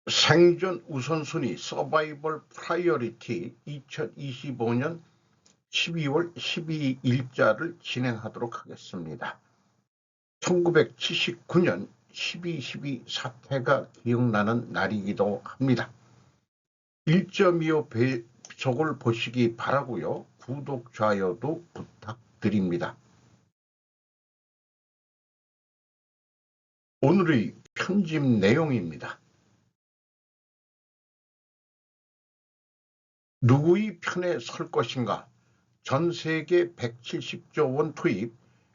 생존 우선순위 서바이벌 프라이어리티 2025년 12월 12일자를 진행하도록 하겠습니다. 1979년 12.12 사태가 기억나는 날이기도 합니다. 1.25 배속을 보시기 바라고요. 구독, 좋아요도 부탁드립니다. 오늘의 편집 내용입니다. 누구의 편에 설 것인가? 전 세계 170조 원 투입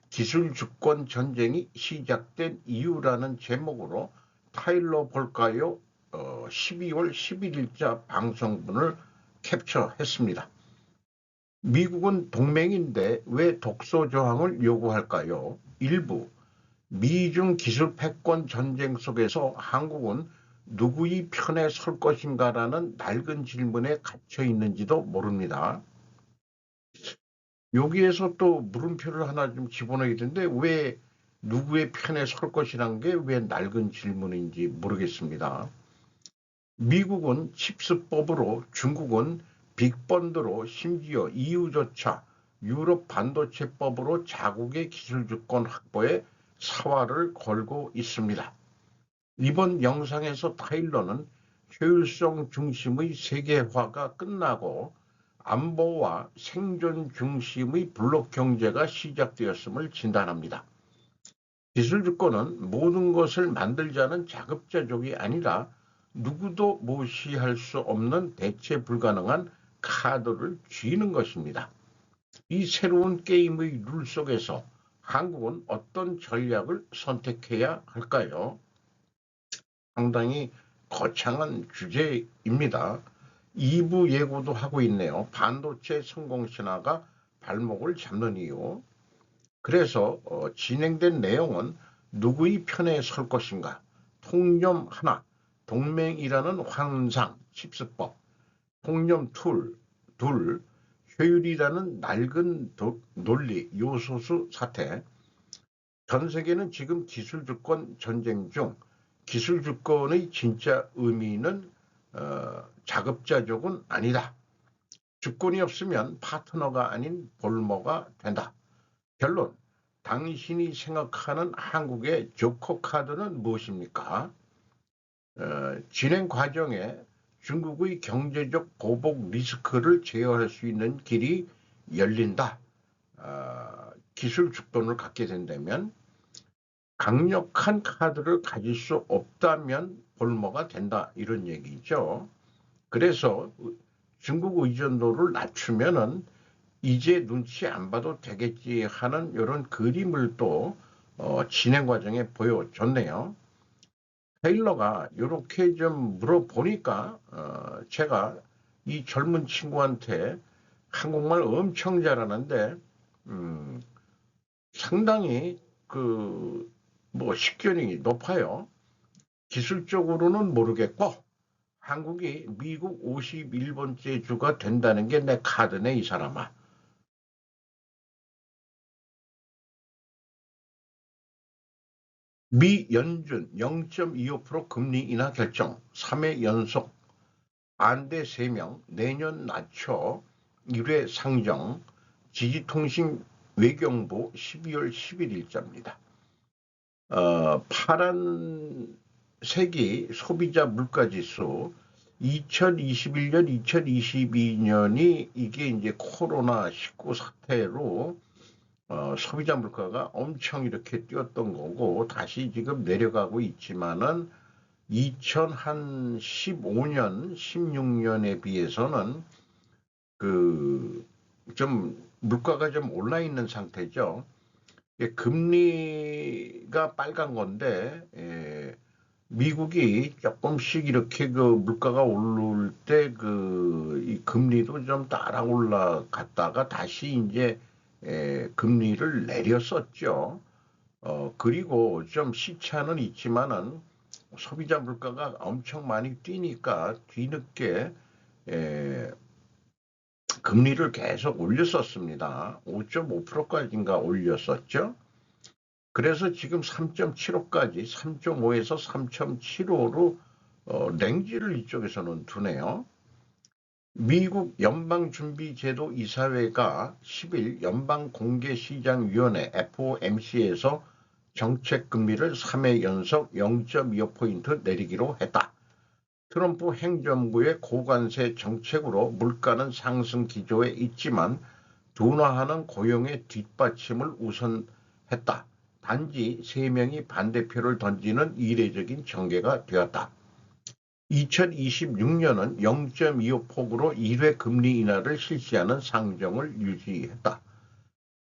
기술 주권 전쟁이 시작된 이유라는 제목으로 타일러 볼까요? 12월 11일자 방송분을 캡처했습니다. 미국은 동맹인데 왜 독소 조항을 요구할까요? 일부 미중 기술 패권 전쟁 속에서 한국은 누구의 편에 설 것인가라는 낡은 질문에 갇혀 있는지도 모릅니다. 여기에서 또 물음표를 하나 좀 집어넣어야 되는데 왜 누구의 편에 설 것이란 게 왜 낡은 질문인지 모르겠습니다. 미국은 칩스법으로, 중국은 빅펀드로, 심지어 EU조차 유럽 반도체법으로 자국의 기술주권 확보에 사활을 걸고 있습니다. 이번 영상에서 타일러는 효율성 중심의 세계화가 끝나고 안보와 생존 중심의 블록 경제가 시작되었음을 진단합니다. 기술주권은 모든 것을 만들자는 자급자족이 아니라 누구도 무시할 수 없는 대체 불가능한 카드를 쥐는 것입니다. 이 새로운 게임의 룰 속에서 한국은 어떤 전략을 선택해야 할까요? 상당히 거창한 주제입니다. 2부 예고도 하고 있네요. 반도체 성공 신화가 발목을 잡는 이유. 그래서 진행된 내용은 누구의 편에 설 것인가, 통념 하나, 동맹이라는 환상, 칩스법, 통념 둘, 효율이라는 낡은 논리, 요소수 사태. 전 세계는 지금 기술주권 전쟁 중 기술주권의 진짜 의미는 자급자족은 아니다. 주권이 없으면 파트너가 아닌 볼모가 된다. 결론, 당신이 생각하는 한국의 조커 카드는 무엇입니까? 진행 과정에 중국의 경제적 보복 리스크를 제어할 수 있는 길이 열린다. 기술 주권을 갖게 된다면 강력한 카드를 가질 수 없다면 볼모가 된다. 이런 얘기죠. 그래서 중국 의존도를 낮추면은 이제 눈치 안 봐도 되겠지 하는 이런 그림을 또 진행 과정에 보여줬네요. 테일러가 이렇게 좀 물어보니까 제가 이 젊은 친구한테 한국말 엄청 잘하는데 상당히 식견이 높아요. 기술적으로는 모르겠고 한국이 미국 51번째 주가 된다는 게 내 카드네, 이 사람아. 미 연준 0.25% 금리 인하 결정 3회 연속 반대 3명 내년 낮춰 1회 상정 지지통신 외경부 12월 11일자입니다. 파란색이 소비자 물가지수 2021년, 2022년이 이게 이제 코로나19 사태로 소비자 물가가 엄청 이렇게 뛰었던 거고 다시 지금 내려가고 있지만은 2015년, 16년에 비해서는 좀 물가가 좀 올라 있는 상태죠. 금리가 빨간 건데 미국이 조금씩 이렇게 물가가 오를 때 이 금리도 좀 따라 올라갔다가 다시 이제 금리를 내렸었죠. 그리고 좀 시차는 있지만은 소비자 물가가 엄청 많이 뛰니까 뒤늦게 금리를 계속 올렸었습니다. 5.5%까지인가 올렸었죠. 그래서 지금 3.75까지 3.5에서 3.75로 랭지를 이쪽에서는 두네요. 미국 연방준비제도 이사회가 10일 연방공개시장위원회 FOMC에서 정책금리를 3회 연속 0.25포인트 내리기로 했다. 트럼프 행정부의 고관세 정책으로 물가는 상승 기조에 있지만 둔화하는 고용의 뒷받침을 우선했다. 단지 3명이 반대표를 던지는 이례적인 전개가 되었다. 2026년은 0.25폭으로 1회 금리 인하를 실시하는 상정을 유지했다.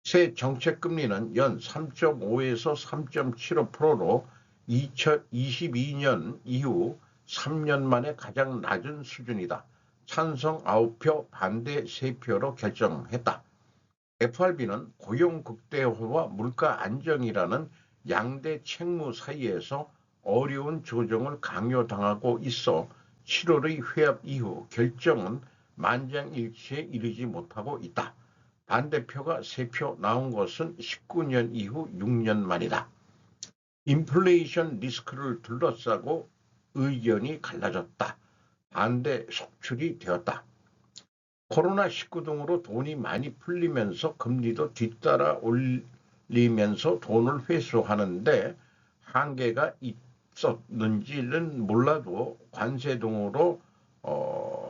새 정책금리는 연 3.5에서 3.75%로 2022년 이후 3년 만에 가장 낮은 수준이다. 찬성 9표, 반대 3표로 결정했다. FRB는 고용 극대화와 물가 안정이라는 양대 책무 사이에서 어려운 조정을 강요당하고 있어 7월의 회합 이후 결정은 만장일치에 이르지 못하고 있다. 반대표가 3표 나온 것은 19년 이후 6년 만이다. 인플레이션 리스크를 둘러싸고 의견이 갈라졌다. 반대 속출이 되었다. 코로나19 등으로 돈이 많이 풀리면서 금리도 뒤따라 올리면서 돈을 회수하는데 한계가 있었는지는 몰라도 관세 등으로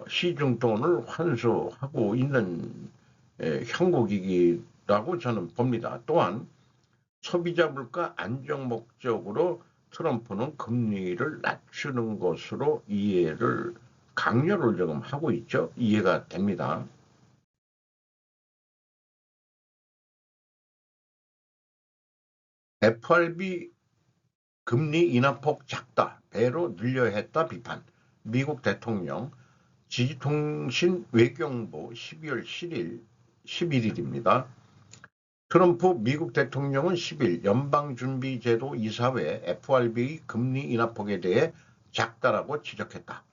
시중 돈을 환수하고 있는 형국이라고 저는 봅니다. 또한 소비자 물가 안정 목적으로 트럼프는 금리를 낮추는 것으로 강요를 지금 하고 있죠. 이해가 됩니다. FRB 금리 인하폭 작다. 배로 늘려야 했다 비판. 미국 대통령 지지통신 외교부 12월 11일입니다. 트럼프 미국 대통령은 10일 연방준비제도 이사회 FRB의 금리 인하폭에 대해 작다라고 지적했다.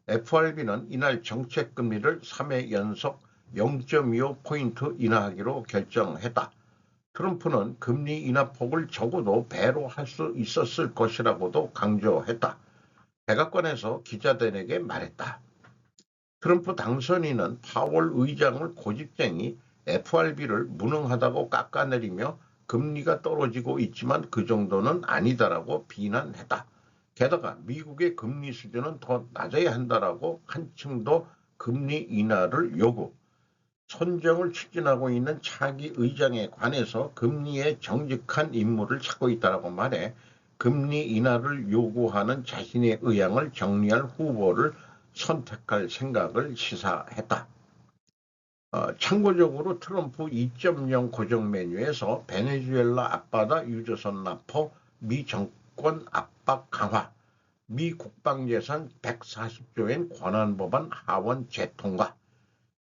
FRB는 이날 정책금리를 3회 연속 0.25포인트 인하하기로 결정했다. 트럼프는 금리 인하폭을 적어도 배로 할 수 있었을 것이라고도 강조했다. 백악관에서 기자들에게 말했다. 트럼프 당선인은 파월 의장을 고집쟁이 FRB를 무능하다고 깎아내리며 금리가 떨어지고 있지만 그 정도는 아니다라고 비난했다. 게다가 미국의 금리 수준은 더 낮아야 한다라고 한층 더 금리 인하를 요구. 선정을 추진하고 있는 차기 의장에 관해서 금리의 정직한 인물을 찾고 있다라고 말해 금리 인하를 요구하는 자신의 의향을 정리할 후보를 선택할 생각을 시사했다. 참고적으로 트럼프 2.0 고정 메뉴에서 베네수엘라 앞바다 유조선 납포, 미 정권 압박 강화, 미 국방예산 140조엔 권한법안 하원 재통과,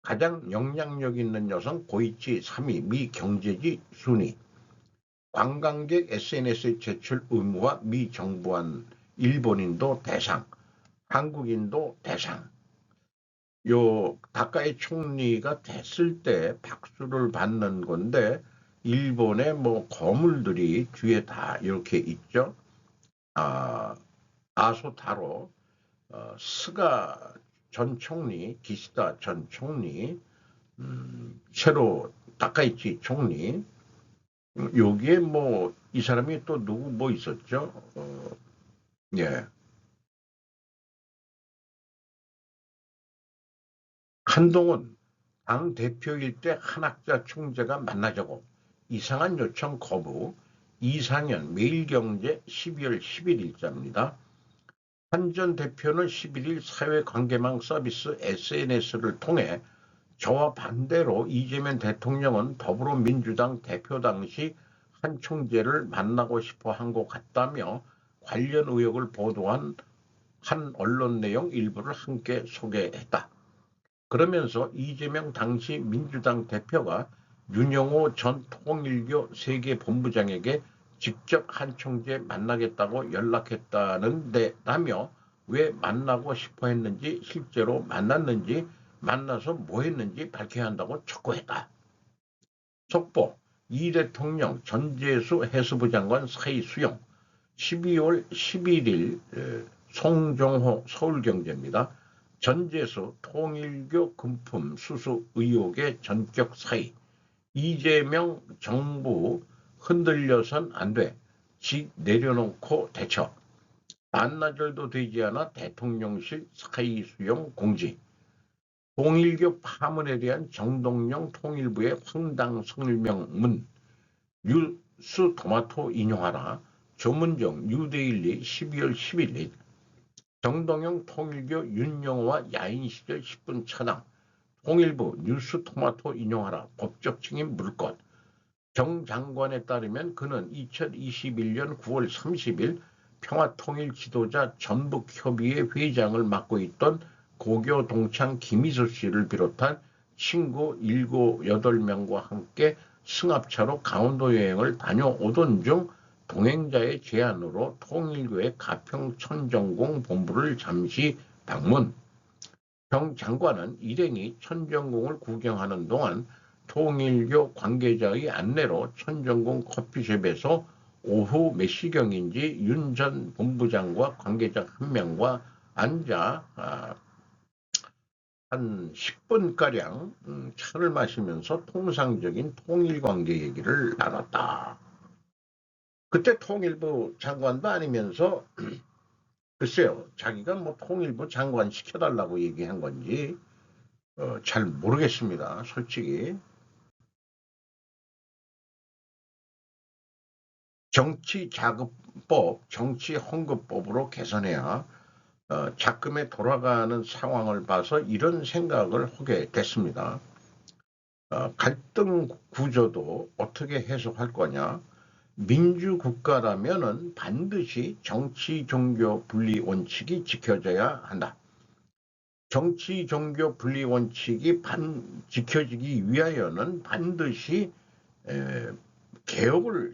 가장 영향력 있는 여성 고이치 3위 미 경제지 순위, 관광객 SNS 제출 의무와 미 정부안 일본인도 대상, 한국인도 대상. 요 다카이 총리가 됐을 때 박수를 받는 건데 일본의 뭐 거물들이 뒤에 다 이렇게 있죠. 아소타로, 스가 전 총리, 기시다 전 총리, 새로 다카이치 총리. 여기에 뭐 이 사람이 또 누구 뭐 있었죠? 예. 한동훈 당 대표일 때 한학자 총재가 만나자고 이상한 요청 거부. 이상현 매일경제 12월 10일자입니다. 한 전 대표는 11일 사회관계망 서비스 SNS를 통해 저와 반대로 이재명 대통령은 더불어민주당 대표 당시 한 총재를 만나고 싶어 한 것 같다며 관련 의혹을 보도한 한 언론 내용 일부를 함께 소개했다. 그러면서 이재명 당시 민주당 대표가 윤영호 전 통일교 세계본부장에게 직접 한 총재 만나겠다고 연락했다는데 라며 왜 만나고 싶어 했는지, 실제로 만났는지, 만나서 뭐 했는지 밝혀야 한다고 촉구했다. 속보, 이 대통령 전재수 해수부 장관 사의 수용. 12월 11일 송정호 서울경제입니다. 전재수 통일교 금품 수수 의혹의 전격 사의. 이재명 정부 흔들려선 안 돼. 직 내려놓고 대처. 반나절도 되지 않아 대통령실 사의 수용 공지. 통일교 파문에 대한 정동영 통일부의 황당 성명문. 뉴스 토마토 인용하라. 조문정 뉴데일리 12월 11일. 정동영 통일교 윤영호와 야인 시절 10분 차당. 통일부 뉴스 토마토 인용하라. 법적 책임 물 것. 정 장관에 따르면 그는 2021년 9월 30일 평화통일 지도자 전북협의회 회장을 맡고 있던 고교 동창 김희수 씨를 비롯한 친구 7, 8명과 함께 승합차로 강원도 여행을 다녀오던 중 동행자의 제안으로 통일교의 가평 천정공 본부를 잠시 방문. 정 장관은 일행이 천정공을 구경하는 동안 통일교 관계자의 안내로 천정공 커피숍에서 오후 몇 시경인지 윤 전 본부장과 관계자 한 명과 앉아 한 10분가량 차를 마시면서 통상적인 통일관계 얘기를 나눴다. 그때 통일부 장관도 아니면서 글쎄요, 자기가 뭐 통일부 장관 시켜달라고 얘기한 건지 잘 모르겠습니다, 솔직히. 정치자금법, 정치헌금법으로 개선해야 작금에 돌아가는 상황을 봐서 이런 생각을 하게 됐습니다. 갈등 구조도 어떻게 해소할 거냐? 민주국가라면은 반드시 정치, 종교 분리 원칙이 지켜져야 한다. 정치, 종교 분리 원칙이 지켜지기 위하여는 반드시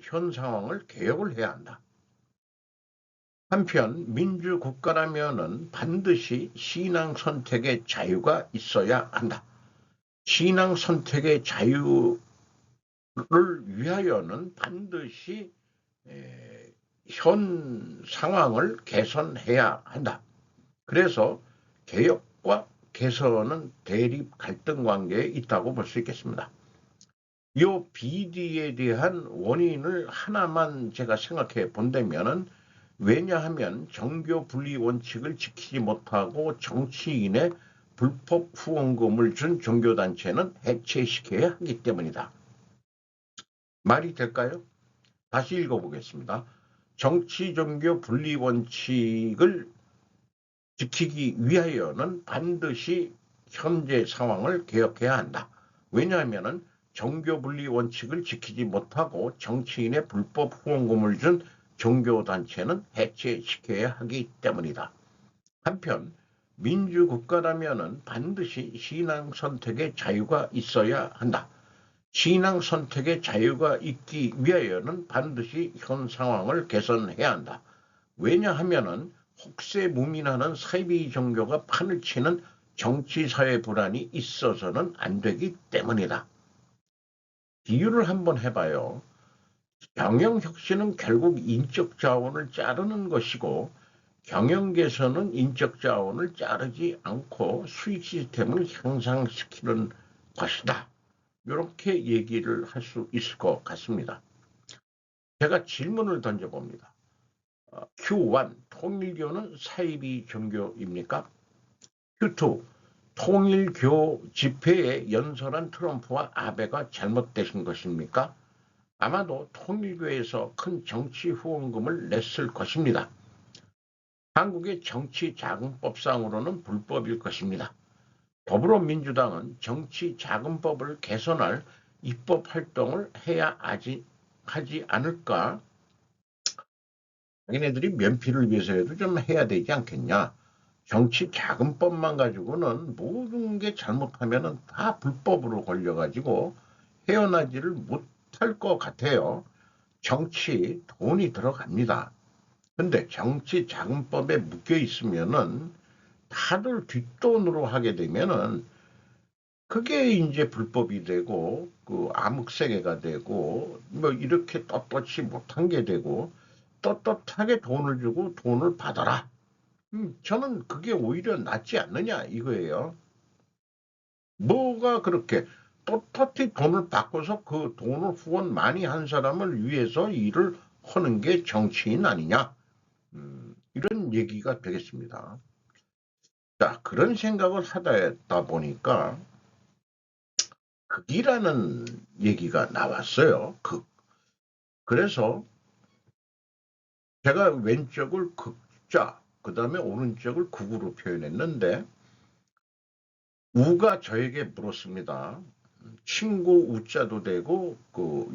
현 상황을 개혁을 해야 한다. 한편 민주국가라면은 반드시 신앙 선택의 자유가 있어야 한다. 신앙 선택의 자유를 위하여는 반드시 현 상황을 개선해야 한다. 그래서 개혁과 개선은 대립 갈등 관계에 있다고 볼 수 있겠습니다. 이 비리에 대한 원인을 하나만 제가 생각해 본다면은, 왜냐하면 정교 분리 원칙을 지키지 못하고 정치인의 불법 후원금을 준 종교단체는 해체시켜야 하기 때문이다. 말이 될까요? 다시 읽어보겠습니다. 정치, 종교 분리 원칙을 지키기 위하여는 반드시 현재 상황을 개혁해야 한다. 왜냐하면 정교 분리 원칙을 지키지 못하고 정치인의 불법 후원금을 준 종교단체는 해체시켜야 하기 때문이다. 한편 민주국가라면 반드시 신앙 선택의 자유가 있어야 한다. 신앙 선택의 자유가 있기 위하여는 반드시 현 상황을 개선해야 한다. 왜냐하면 혹세무민하는 사이비 종교가 판을 치는 정치사회 불안이 있어서는 안 되기 때문이다. 비유를 한번 해봐요. 경영혁신은 결국 인적 자원을 자르는 것이고, 경영 개선은 인적 자원을 자르지 않고 수익 시스템을 향상시키는 것이다. 이렇게 얘기를 할 수 있을 것 같습니다. 제가 질문을 던져봅니다. Q1, 통일교는 사이비 종교입니까? Q2, 통일교 집회에 연설한 트럼프와 아베가 잘못되신 것입니까? 아마도 통일교에서 큰 정치 후원금을 냈을 것입니다. 한국의 정치자금법상으로는 불법일 것입니다. 더불어민주당은 정치자금법을 개선할 입법활동을 해야 하지 않을까? 자기네들이 면피를 위해서라도 좀 해야 되지 않겠냐? 정치자금법만 가지고는 모든 게 잘못하면 다 불법으로 걸려가지고 헤어나지를 못할 것 같아요. 정치 돈이 들어갑니다. 근데 정치자금법에 묶여 있으면은 다들 뒷돈으로 하게 되면은 그게 이제 불법이 되고 암흑세계가 되고 뭐 이렇게 떳떳이 못한 게 되고, 떳떳하게 돈을 주고 돈을 받아라. 저는 그게 오히려 낫지 않느냐 이거예요. 뭐가 그렇게 떳떳이 돈을 바꿔서 그 돈을 후원 많이 한 사람을 위해서 일을 하는 게 정치인 아니냐? 이런 얘기가 되겠습니다. 자, 그런 생각을 하다 보니까 극이라는 얘기가 나왔어요. 극. 그래서 제가 왼쪽을 극자, 그 다음에 오른쪽을 극으로 표현했는데 우가 저에게 물었습니다. 친구 우자도 되고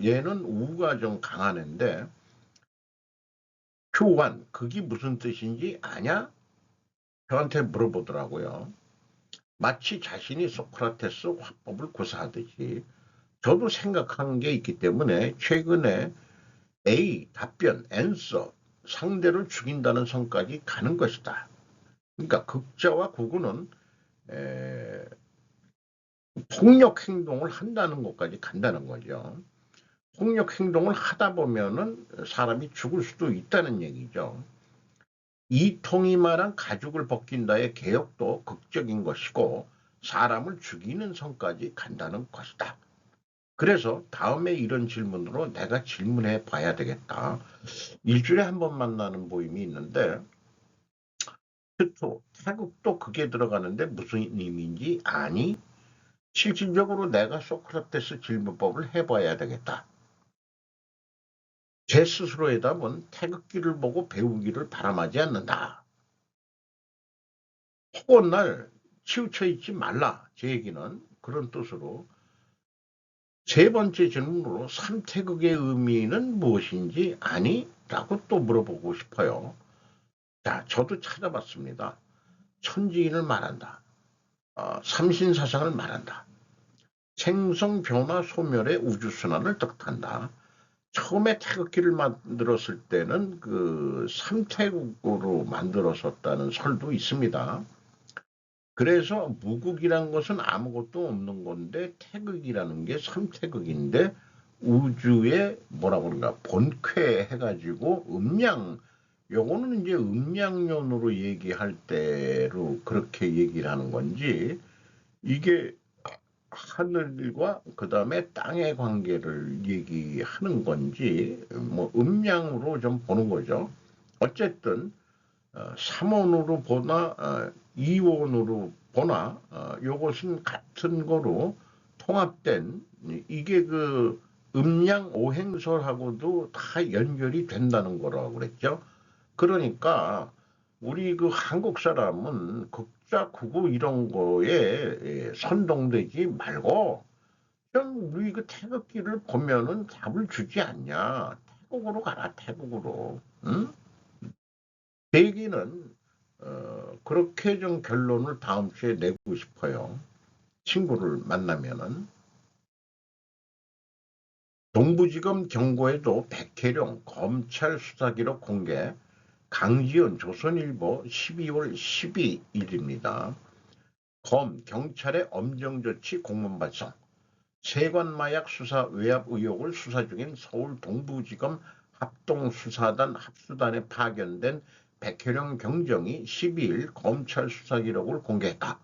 얘는 우가 좀 강한 애인데 교환 그게 무슨 뜻인지 아냐? 저한테 물어보더라고요. 마치 자신이 소크라테스 화법을 구사하듯이 저도 생각한 게 있기 때문에 최근에 A 답변 answer 상대를 죽인다는 선까지 가는 것이다. 그러니까 극자와 구구는 폭력 행동을 한다는 것까지 간다는 거죠. 폭력 행동을 하다 보면은 사람이 죽을 수도 있다는 얘기죠. 이통이 말한 가죽을 벗긴다의 개혁도 극적인 것이고 사람을 죽이는 선까지 간다는 것이다. 그래서 다음에 이런 질문으로 내가 질문해 봐야 되겠다. 일주일에 한 번 만나는 모임이 있는데 태국도 그게 들어가는데 무슨 의미인지 아니? 실질적으로 내가 소크라테스 질문법을 해봐야 되겠다. 제 스스로의 답은 태극기를 보고 배우기를 바람하지 않는다. 허구한 날 치우쳐 있지 말라. 제 얘기는 그런 뜻으로 세 번째 질문으로 삼태극의 의미는 무엇인지 아니? 라고 또 물어보고 싶어요. 자, 저도 찾아봤습니다. 천지인을 말한다. 삼신사상을 말한다. 생성, 변화, 소멸의 우주순환을 뜻한다. 처음에 태극기를 만들었을 때는 그 삼태국으로 만들었었다는 설도 있습니다. 그래서 무국이란 것은 아무것도 없는 건데 태극이라는 게 삼태극인데 우주의 뭐라고 그런가 본쾌 해가지고 요거는 이제 음양론으로 얘기할 때로 그렇게 얘기를 하는 건지 이게 하늘과 그 다음에 땅의 관계를 얘기하는 건지 뭐 음양으로 좀 보는 거죠. 어쨌든 3원으로 보나 2원으로 보나 요것은 같은 거로 통합된 이게 그 음양 오행설하고도 다 연결이 된다는 거라고 그랬죠. 그러니까 우리 그 한국 사람은 극자 구구 이런 거에 선동되지 말고 좀 우리 그 태극기를 보면은 답을 주지 않냐. 태국으로 가라 태국으로. 응? 제 얘기는 그렇게 좀 결론을 다음 주에 내고 싶어요. 친구를 만나면은. 동부지검 경고에도 백혜령 검찰 수사기록 공개, 강지연 조선일보 12월 12일입니다. 경찰의 엄정조치 공문 발송, 세관마약 수사 외압 의혹을 수사 중인 서울 동부지검 합동수사단 합수단에 파견된 백혜령 경정이 12일 검찰 수사 기록을 공개했다.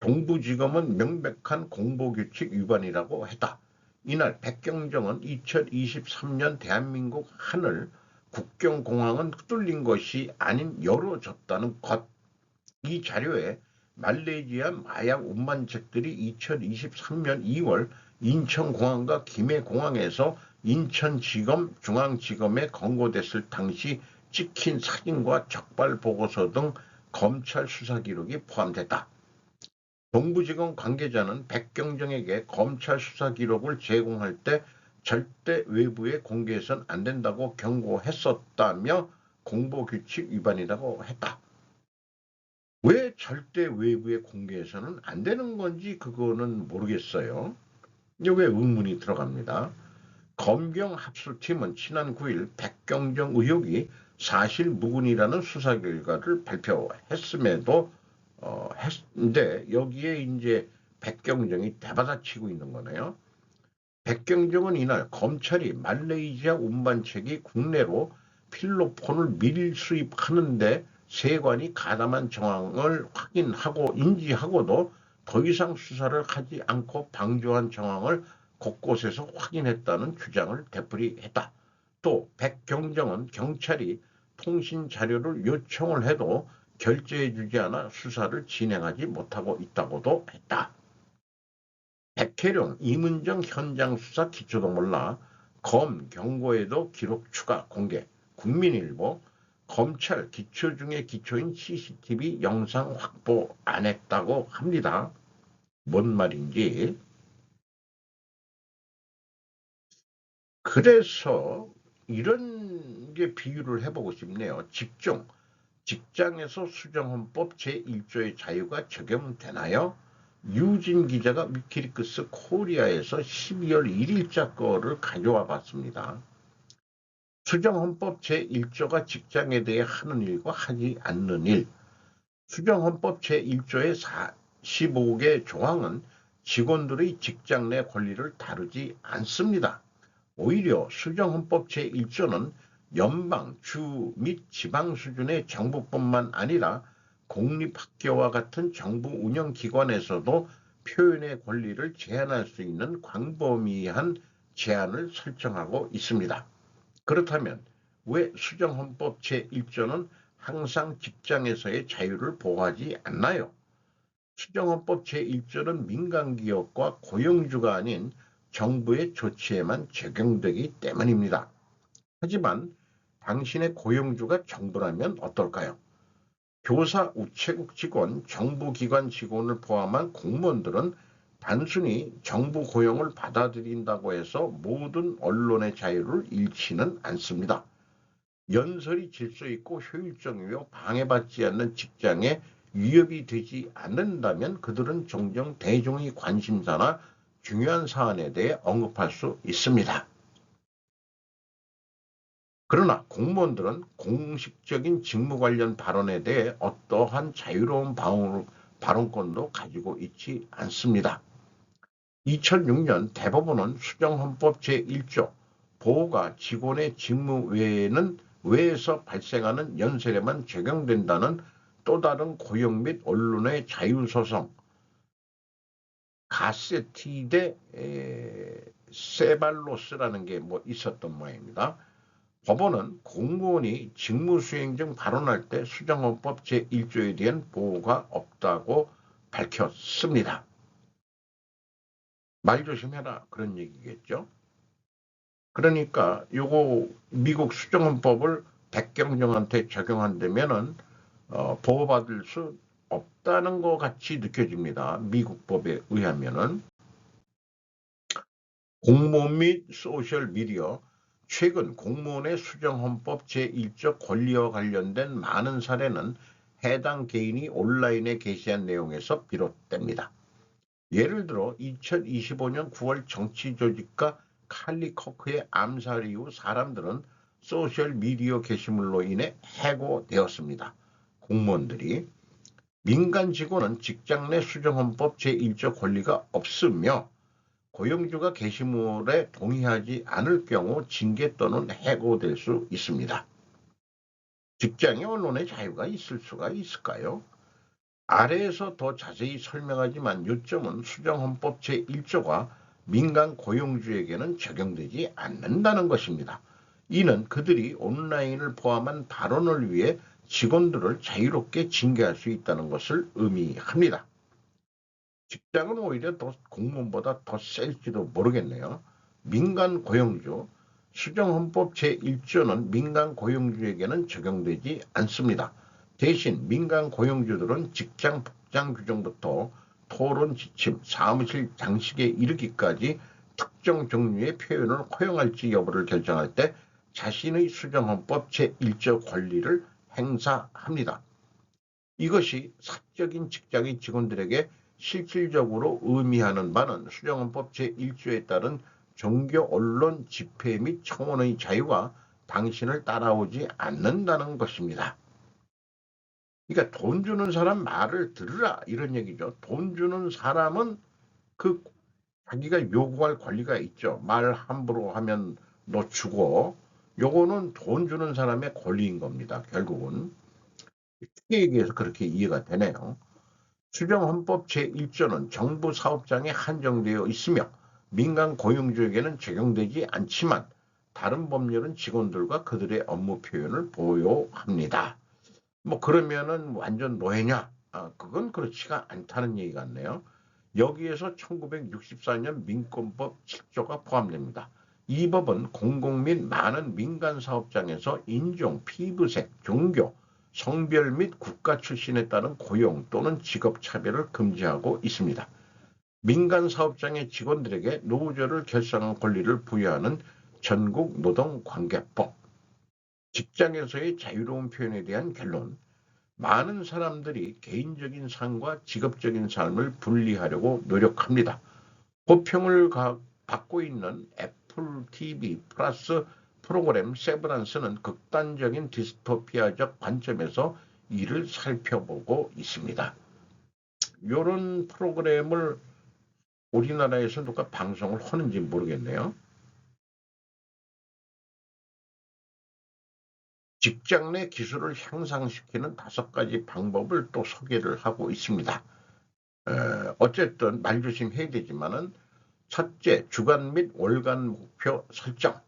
동부지검은 명백한 공보규칙 위반이라고 했다. 이날 백경정은 2023년 대한민국 하늘 국경공항은 뚫린 것이 아닌 열어졌다는 것. 이 자료에 말레이시아 마약 운반책들이 2023년 2월 인천공항과 김해공항에서 인천지검, 중앙지검에 건고됐을 당시 찍힌 사진과 적발보고서 등 검찰 수사 기록이 포함됐다. 동부지검 관계자는 백경정에게 검찰 수사 기록을 제공할 때 절대 외부에 공개해서는 안 된다고 경고했었다며 공보규칙 위반이라고 했다. 왜 절대 외부에 공개해서는 안 되는 건지 그거는 모르겠어요. 여기에 의문이 들어갑니다. 검경 합수팀은 지난 9일 백경정 의혹이 사실 무근이라는 수사 결과를 발표했음에도 했는데 여기에 이제 백경정이 대받아치고 있는 거네요. 백경정은 이날 검찰이 말레이시아 운반책이 국내로 필로폰을 밀 수입하는데 세관이 가담한 정황을 확인하고 인지하고도 더 이상 수사를 하지 않고 방조한 정황을 곳곳에서 확인했다는 주장을 되풀이했다. 또 백경정은 경찰이 통신 자료를 요청을 해도 결재해주지 않아 수사를 진행하지 못하고 있다고도 했다. 백혜령, 이문정 현장 수사 기초도 몰라 검 경고에도 기록 추가 공개. 국민일보, 검찰 기초 중에 기초인 CCTV 영상 확보 안 했다고 합니다. 뭔 말인지. 그래서 이런 게 비유를 해보고 싶네요. 직장에서 수정헌법 제1조의 자유가 적용되나요? 유진 기자가 위키리크스 코리아에서 12월 1일자 거를 가져와 봤습니다. 수정헌법 제1조가 직장에 대해 하는 일과 하지 않는 일. 수정헌법 제1조의 45개 조항은 직원들의 직장 내 권리를 다루지 않습니다. 오히려 수정헌법 제1조는 연방, 주 및 지방 수준의 정부뿐만 아니라 공립학교와 같은 정부 운영기관에서도 표현의 권리를 제한할 수 있는 광범위한 제한을 설정하고 있습니다. 그렇다면 왜 수정헌법 제1조는 항상 직장에서의 자유를 보호하지 않나요? 수정헌법 제1조는 민간기업과 고용주가 아닌 정부의 조치에만 적용되기 때문입니다. 하지만 당신의 고용주가 정부라면 어떨까요? 교사, 우체국 직원, 정부기관 직원을 포함한 공무원들은 단순히 정부 고용을 받아들인다고 해서 모든 언론의 자유를 잃지는 않습니다. 연설이 질서 있고 효율적이며 방해받지 않는 직장에 위협이 되지 않는다면 그들은 종종 대중의 관심사나 중요한 사안에 대해 언급할 수 있습니다. 그러나 공무원들은 공식적인 직무 관련 발언에 대해 어떠한 자유로운 발언권도 가지고 있지 않습니다. 2006년 대법원은 수정헌법 제1조 보호가 직원의 직무 외에서 발생하는 연설에만 적용된다는 또 다른 고용 및 언론의 자유소송 가세티 대 세발로스라는 게 있었던 모양입니다. 법원은 공무원이 직무수행 중 발언할 때 수정헌법 제1조에 대한 보호가 없다고 밝혔습니다. 말 조심해라 그런 얘기겠죠. 그러니까 요거 미국 수정헌법을 백경정한테 적용한다면은 보호받을 수 없다는 것 같이 느껴집니다. 미국 법에 의하면은. 공무원 및 소셜미디어 최근 공무원의 수정헌법 제1조 권리와 관련된 많은 사례는 해당 개인이 온라인에 게시한 내용에서 비롯됩니다. 예를 들어 2025년 9월 정치조직가 칼리 커크의 암살 이후 사람들은 소셜미디어 게시물로 인해 해고되었습니다. 공무원들이. 민간 직원은 직장 내 수정헌법 제1조 권리가 없으며 고용주가 게시물에 동의하지 않을 경우 징계 또는 해고될 수 있습니다. 직장에 언론의 자유가 있을 수가 있을까요? 아래에서 더 자세히 설명하지만 요점은 수정헌법 제1조가 민간 고용주에게는 적용되지 않는다는 것입니다. 이는 그들이 온라인을 포함한 발언을 위해 직원들을 자유롭게 징계할 수 있다는 것을 의미합니다. 직장은 오히려 더 공무원보다 더 셀지도 모르겠네요. 민간 고용주, 수정헌법 제1조는 민간 고용주에게는 적용되지 않습니다. 대신 민간 고용주들은 직장 복장 규정부터 토론 지침, 사무실 장식에 이르기까지 특정 종류의 표현을 허용할지 여부를 결정할 때 자신의 수정헌법 제1조 권리를 행사합니다. 이것이 사적인 직장의 직원들에게 실질적으로 의미하는 바는 수정헌법 제1조에 따른 종교 언론 집회 및 청원의 자유가 당신을 따라오지 않는다는 것입니다. 그러니까 돈 주는 사람 말을 들으라 이런 얘기죠. 돈 주는 사람은 그 자기가 요구할 권리가 있죠. 말 함부로 하면 너 죽어. 요거는 돈 주는 사람의 권리인 겁니다. 결국은. 쉽게 얘기해서 그렇게 이해가 되네요. 수정헌법 제1조는 정부 사업장에 한정되어 있으며 민간 고용주에게는 적용되지 않지만 다른 법률은 직원들과 그들의 업무 표현을 보호합니다. 뭐 그러면은 완전 노예냐? 그건 그렇지가 않다는 얘기 같네요. 여기에서 1964년 민권법 7조가 포함됩니다. 이 법은 공공 및 많은 민간 사업장에서 인종, 피부색, 종교, 성별 및 국가 출신에 따른 고용 또는 직업 차별을 금지하고 있습니다. 민간 사업장의 직원들에게 노조를 결성한 권리를 부여하는 전국 노동관계법, 직장에서의 자유로운 표현에 대한 결론, 많은 사람들이 개인적인 삶과 직업적인 삶을 분리하려고 노력합니다. 호평을 받고 있는 애플 TV 플러스 프로그램 세브란스는 극단적인 디스토피아적 관점에서 이를 살펴보고 있습니다. 이런 프로그램을 우리나라에서 누가 방송을 하는지 모르겠네요. 직장 내 기술을 향상시키는 5가지 방법을 또 소개를 하고 있습니다. 어쨌든 말조심해야 되지만은 첫째, 주간 및 월간 목표 설정.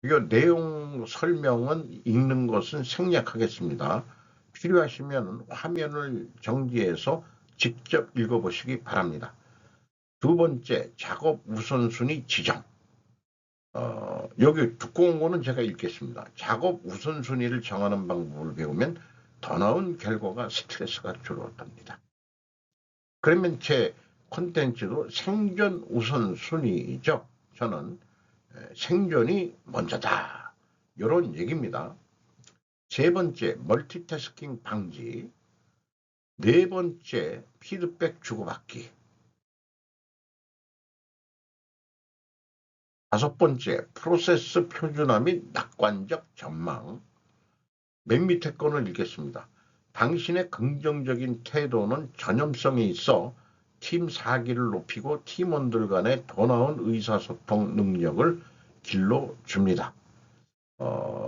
이 내용 설명은 읽는 것은 생략하겠습니다. 필요하시면 화면을 정지해서 직접 읽어보시기 바랍니다. 두 번째, 작업 우선순위 지정. 여기 두꺼운 거는 제가 읽겠습니다. 작업 우선순위를 정하는 방법을 배우면 더 나은 결과가 스트레스가 줄어듭니다. 그러면 제 콘텐츠도 생존 우선순위죠. 저는 생존이 먼저다. 이런 얘기입니다. 세 번째, 멀티태스킹 방지. 네 번째, 피드백 주고받기. 다섯 번째, 프로세스 표준화 및 낙관적 전망. 맨 밑에 거는 읽겠습니다. 당신의 긍정적인 태도는 전염성이 있어 팀 사기를 높이고 팀원들 간의 더 나은 의사소통 능력을 길러줍니다.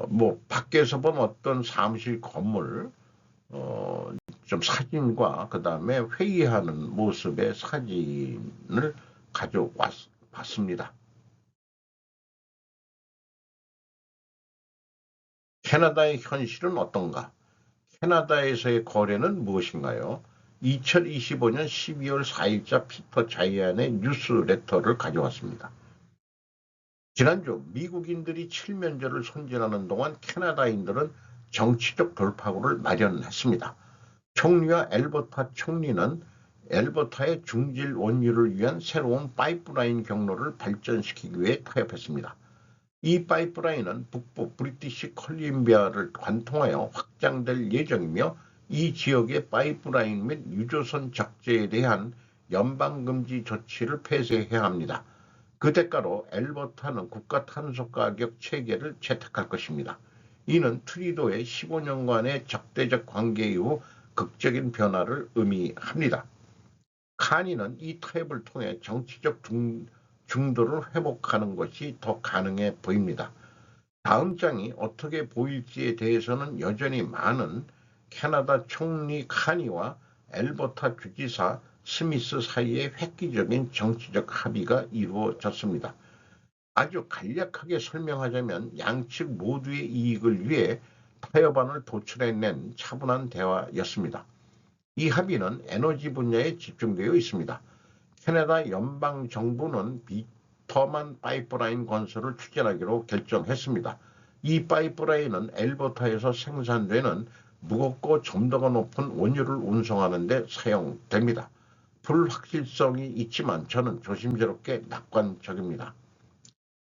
뭐 밖에서 본 어떤 사무실 건물 좀 사진과 그 다음에 회의하는 모습의 사진을 가져왔습니다. 캐나다의 현실은 어떤가? 캐나다에서의 거래는 무엇인가요? 2025년 12월 4일자 피터 자이안의 뉴스레터를 가져왔습니다. 지난주 미국인들이 칠면조를 손질하는 동안 캐나다인들은 정치적 돌파구를 마련했습니다. 총리와 엘버타 총리는 엘버타의 중질 원유를 위한 새로운 파이프라인 경로를 발전시키기 위해 타협했습니다. 이 파이프라인은 북부 브리티시 컬럼비아를 관통하여 확장될 예정이며 이 지역의 파이프라인 및 유조선 적재에 대한 연방금지 조치를 폐쇄해야 합니다. 그 대가로 엘버타는 국가탄소가격 체계를 채택할 것입니다. 이는 트리도의 15년간의 적대적 관계 이후 극적인 변화를 의미합니다. 카니는 이 타협을 통해 정치적 중도를 회복하는 것이 더 가능해 보입니다. 다음 장이 어떻게 보일지에 대해서는 여전히 많은 캐나다 총리 카니와 엘버타 주지사 스미스 사이에 획기적인 정치적 합의가 이루어졌습니다. 아주 간략하게 설명하자면 양측 모두의 이익을 위해 타협안을 도출해낸 차분한 대화였습니다. 이 합의는 에너지 분야에 집중되어 있습니다. 캐나다 연방정부는 비터만 파이프라인 건설을 추진하기로 결정했습니다. 이 파이프라인은 엘버타에서 생산되는 무겁고 점도가 높은 원유를 운송하는 데 사용됩니다. 불확실성이 있지만 저는 조심스럽게 낙관적입니다.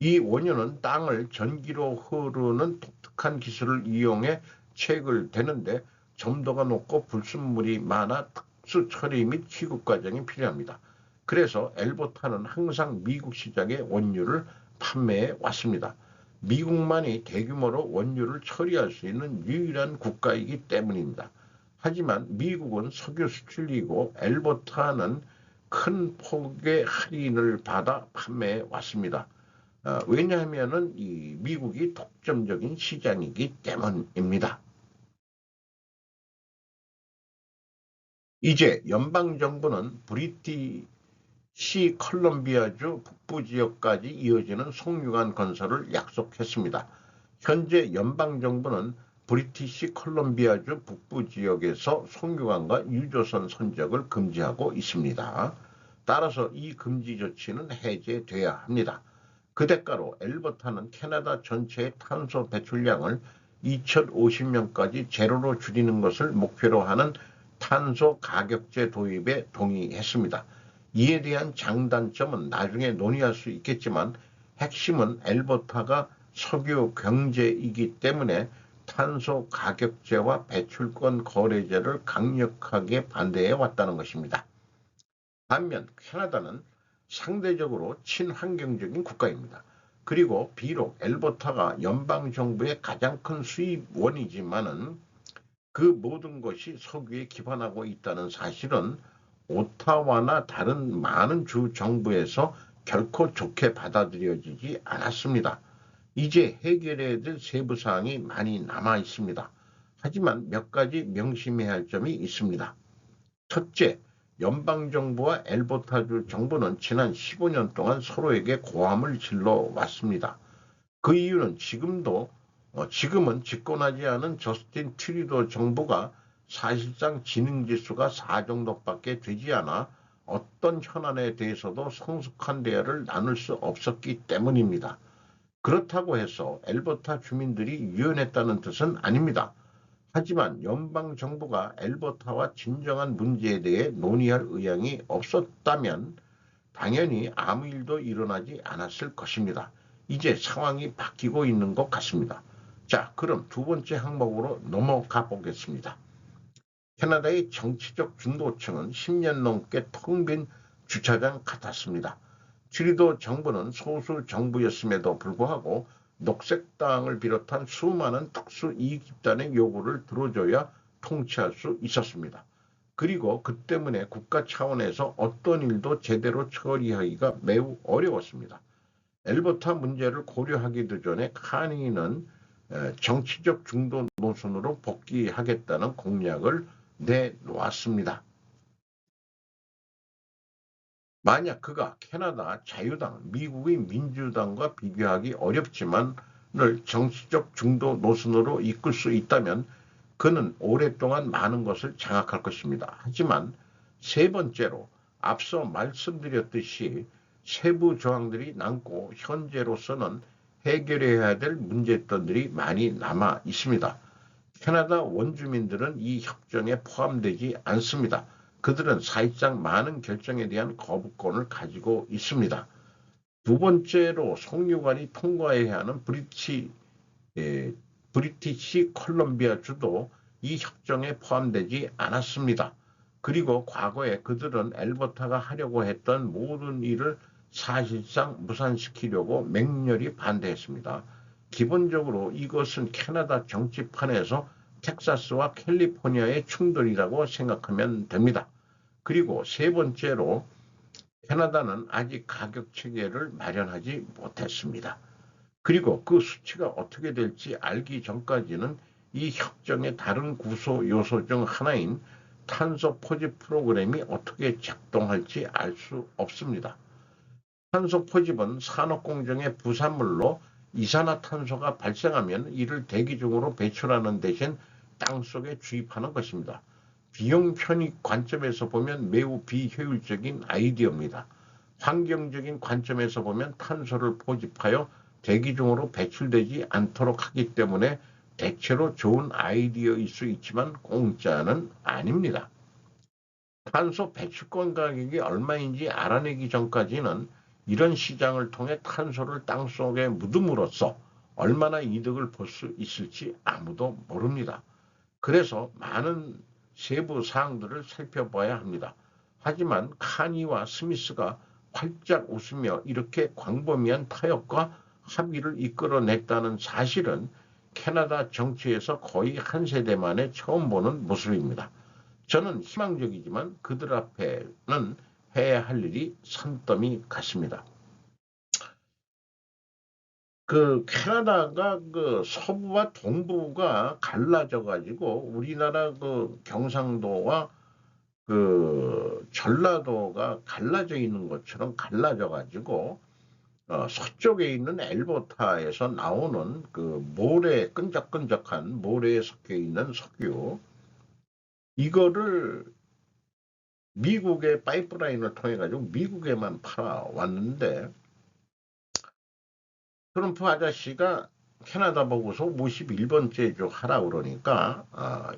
이 원유는 땅을 전기로 흐르는 독특한 기술을 이용해 체결되는데 점도가 높고 불순물이 많아 특수 처리 및 취급 과정이 필요합니다. 그래서 엘버타는 항상 미국 시장에 원유를 판매해 왔습니다. 미국만이 대규모로 원유를 처리할 수 있는 유일한 국가이기 때문입니다. 하지만 미국은 석유 수출이고 엘버타는 큰 폭의 할인을 받아 판매해 왔습니다. 왜냐하면 이 미국이 독점적인 시장이기 때문입니다. 이제 연방정부는 브리티시 컬럼비아주 북부 지역까지 이어지는 송유관 건설을 약속했습니다. 현재 연방정부는 브리티시 컬럼비아주 북부 지역에서 송유관과 유조선 선적을 금지하고 있습니다. 따라서 이 금지 조치는 해제돼야 합니다. 그 대가로 엘버타는 캐나다 전체의 탄소 배출량을 2050년까지 제로로 줄이는 것을 목표로 하는 탄소 가격제 도입에 동의했습니다. 이에 대한 장단점은 나중에 논의할 수 있겠지만 핵심은 엘버타가 석유 경제이기 때문에 탄소 가격제와 배출권 거래제를 강력하게 반대해 왔다는 것입니다. 반면 캐나다는 상대적으로 친환경적인 국가입니다. 그리고 비록 엘버타가 연방정부의 가장 큰 수입원이지만은 그 모든 것이 석유에 기반하고 있다는 사실은 오타와나 다른 많은 주 정부에서 결코 좋게 받아들여지지 않았습니다. 이제 해결해야 될 세부 사항이 많이 남아 있습니다. 하지만 몇 가지 명심해야 할 점이 있습니다. 첫째, 연방정부와 엘버타주 정부는 지난 15년 동안 서로에게 고함을 질러 왔습니다. 그 이유는 지금은 집권하지 않은 저스틴 트루도 정부가 사실상 지능지수가 4 정도밖에 되지 않아 어떤 현안에 대해서도 성숙한 대화를 나눌 수 없었기 때문입니다. 그렇다고 해서 엘버타 주민들이 유연했다는 뜻은 아닙니다. 하지만 연방정부가 엘버타와 진정한 문제에 대해 논의할 의향이 없었다면 당연히 아무 일도 일어나지 않았을 것입니다. 이제 상황이 바뀌고 있는 것 같습니다. 자, 그럼 두 번째 항목으로 넘어가 보겠습니다. 캐나다의 정치적 중도층은 10년 넘게 텅 빈 주차장 같았습니다. 트루도 정부는 소수 정부였음에도 불구하고 녹색당을 비롯한 수많은 특수 이익 집단의 요구를 들어줘야 통치할 수 있었습니다. 그리고 그 때문에 국가 차원에서 어떤 일도 제대로 처리하기가 매우 어려웠습니다. 엘버타 문제를 고려하기도 전에 카니는 정치적 중도 노선으로 복귀하겠다는 공약을 내놓았습니다. 만약 그가 캐나다 자유당, 미국의 민주당과 비교하기 어렵지만을 정치적 중도 노선으로 이끌 수 있다면 그는 오랫동안 많은 것을 장악할 것입니다. 하지만 세 번째로 앞서 말씀드렸듯이 세부 조항들이 남고 현재로서는 해결해야 될 문제점들이 많이 남아 있습니다. 캐나다 원주민들은 이 협정에 포함되지 않습니다. 그들은 사실상 많은 결정에 대한 거부권을 가지고 있습니다. 두 번째로 송유관이 통과해야 하는 브리티시 컬럼비아 주도 이 협정에 포함되지 않았습니다. 그리고 과거에 그들은 엘버타가 하려고 했던 모든 일을 사실상 무산시키려고 맹렬히 반대했습니다. 기본적으로 이것은 캐나다 정치판에서 텍사스와 캘리포니아의 충돌이라고 생각하면 됩니다. 그리고 세 번째로 캐나다는 아직 가격 체계를 마련하지 못했습니다. 그리고 그 수치가 어떻게 될지 알기 전까지는 이 협정의 다른 구조 요소 중 하나인 탄소 포집 프로그램이 어떻게 작동할지 알 수 없습니다. 탄소 포집은 산업공정의 부산물로 이산화탄소가 발생하면 이를 대기 중으로 배출하는 대신 땅속에 주입하는 것입니다. 비용 편익 관점에서 보면 매우 비효율적인 아이디어입니다. 환경적인 관점에서 보면 탄소를 포집하여 대기 중으로 배출되지 않도록 하기 때문에 대체로 좋은 아이디어일 수 있지만 공짜는 아닙니다. 탄소 배출권 가격이 얼마인지 알아내기 전까지는 이런 시장을 통해 탄소를 땅속에 묻음으로써 얼마나 이득을 볼 수 있을지 아무도 모릅니다. 그래서 많은 세부 사항들을 살펴봐야 합니다. 하지만 카니와 스미스가 활짝 웃으며 이렇게 광범위한 타협과 합의를 이끌어냈다는 사실은 캐나다 정치에서 거의 한 세대 만에 처음 보는 모습입니다. 저는 희망적이지만 그들 앞에는 해야 할 일이 산더미 같습니다. 그 캐나다가 그 서부와 동부가 갈라져 가지고 우리나라 그 경상도와 그 전라도가 갈라져 있는 것처럼 갈라져 가지고 서쪽에 있는 엘버타에서 나오는 그 모래, 끈적끈적한 모래에 섞여 있는 석유, 이거를 미국의 파이프라인을 통해 가지고 미국에만 팔아왔는데, 트럼프 아저씨가 캐나다 보고서 51번째 주 하라 그러니까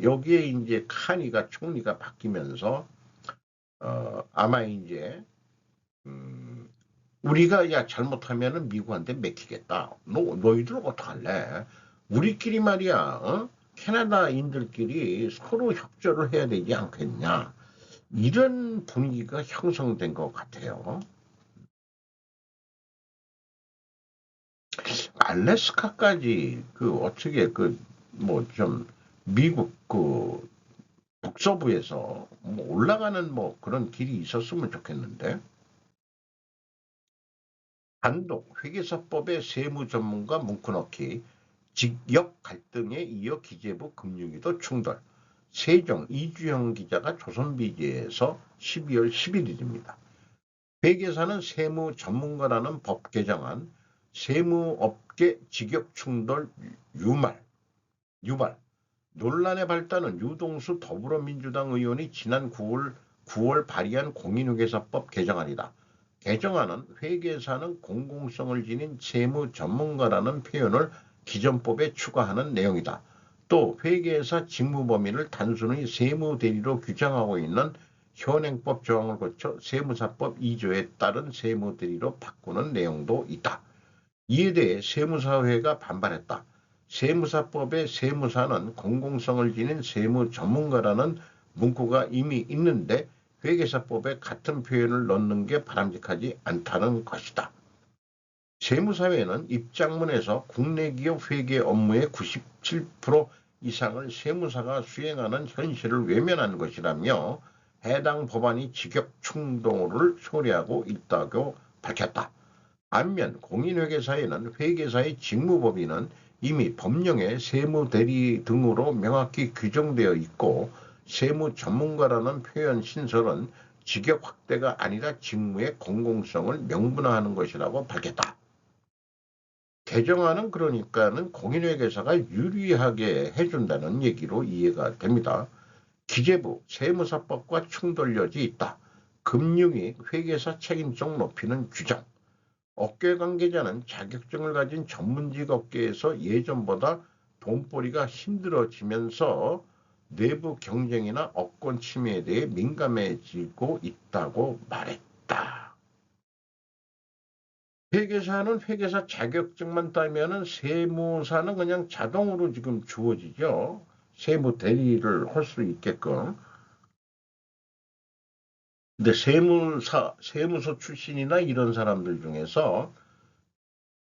여기에 이제 카니가 총리가 바뀌면서 아마 이제 우리가 야 잘못하면은 미국한테 맡기겠다. 너희들 어떡할래? 우리끼리 말이야. 캐나다인들끼리 서로 협조를 해야 되지 않겠냐. 이런 분위기가 형성된 것 같아요. 알래스카까지 그 어떻게 그 뭐 좀 미국 그 북서부에서 뭐 올라가는 뭐 그런 길이 있었으면 좋겠는데. 단독 회계사법의 세무 전문가 문구넣기, 직역 갈등에 이어 기재부 금융위도 충돌. 세종 이주영 기자가 조선비제에서 12월 11일입니다. 회계사는 세무 전문가라는 법 개정안, 세무업계 직역 충돌 유발. 논란의 발단은 유동수 더불어민주당 의원이 지난 9월 발의한 공인회계사법 개정안이다. 개정안은 회계사는 공공성을 지닌 세무 전문가라는 표현을 기존법에 추가하는 내용이다. 또 회계사 직무 범위를 단순히 세무대리로 규정하고 있는 현행법 조항을 거쳐 세무사법 2조에 따른 세무대리로 바꾸는 내용도 있다. 이에 대해 세무사회가 반발했다. 세무사법의 세무사는 공공성을 지닌 세무 전문가라는 문구가 이미 있는데 회계사법에 같은 표현을 넣는 게 바람직하지 않다는 것이다. 세무사회는 입장문에서 국내 기업 회계 업무의 97% 이상을 세무사가 수행하는 현실을 외면한 것이라며 해당 법안이 직역 충돌을 초래하고 있다고 밝혔다. 반면 공인회계사에는 회계사의 직무범위는 이미 법령에 세무대리 등으로 명확히 규정되어 있고 세무 전문가라는 표현 신설은 직역 확대가 아니라 직무의 공공성을 명분화하는 것이라고 밝혔다. 개정안은 그러니까는 공인회계사가 유리하게 해준다는 얘기로 이해가 됩니다. 기재부 세무사법과 충돌여지 있다. 금융위 회계사 책임성 높이는 규정. 업계 관계자는 자격증을 가진 전문직 업계에서 예전보다 돈벌이가 힘들어지면서 내부 경쟁이나 업권 침해에 대해 민감해지고 있다고 말했다. 회계사는 회계사 자격증만 따면은 세무사는 그냥 자동으로 지금 주어지죠. 세무 대리를 할 수 있게끔. 근데 세무서 출신이나 이런 사람들 중에서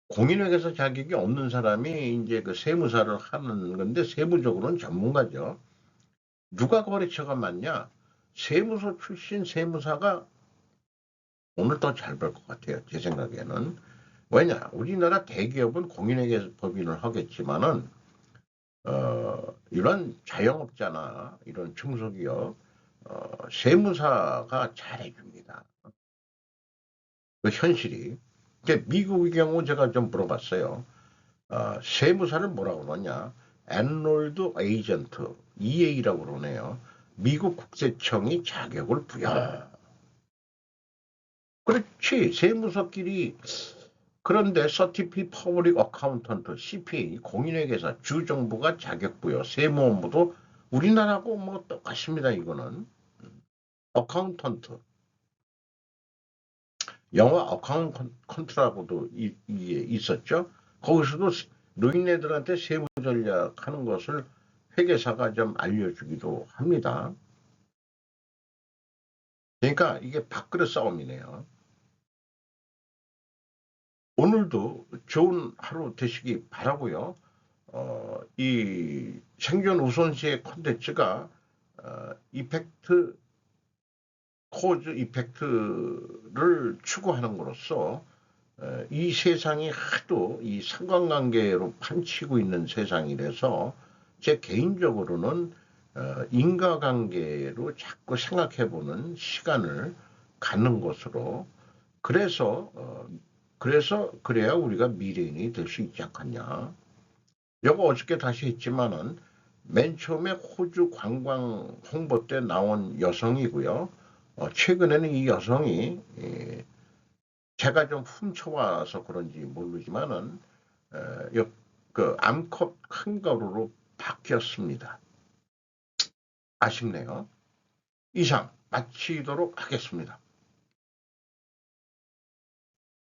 공인회계사 자격이 없는 사람이 이제 그 세무사를 하는 건데 세무적으로는 전문가죠. 누가 거래처가 많냐? 세무서 출신 세무사가 오늘 더 잘 벌 것 같아요. 제 생각에는. 왜냐? 우리나라 대기업은 공인회계 법인을 하겠지만은 이런 자영업자나 이런 중소기업 세무사가 잘해줍니다. 그 현실이. 근데 미국의 경우 제가 좀 물어봤어요. 세무사를 뭐라고 그러냐? 엔롤드 에이전트, EA라고 그러네요. 미국 국세청이 자격을 부여. 그렇지. 세무서끼리. 그런데 서티피 퍼블릭 어카운턴트, CPA, 공인회계사, 주정부가 자격 부여, 세무업무도 우리나라하고 뭐 똑같습니다. 이거는. 어카운턴트. 영화 어카운턴트라고도 있었죠. 거기서도 노인네들한테 세무 전략하는 것을 회계사가 좀 알려주기도 합니다. 그러니까 이게 밥그릇 싸움이네요. 오늘도 좋은 하루 되시기 바라고요. 이 생존 우선시의 콘텐츠가 이펙트 코즈 이펙트를 추구하는 것으로서 이 세상이 하도 이 상관관계로 판치고 있는 세상이라서 제 개인적으로는 인과관계로 자꾸 생각해보는 시간을 갖는 것으로 그래서 그래야 우리가 미래인이 될 수 있지 않겠냐. 여거 어저께 다시 했지만은 맨 처음에 호주 관광 홍보 때 나온 여성이고요. 최근에는 이 여성이 제가 좀 훔쳐와서 그런지 모르지만은 그 암컷 캥거루로 바뀌었습니다. 아쉽네요. 이상 마치도록 하겠습니다.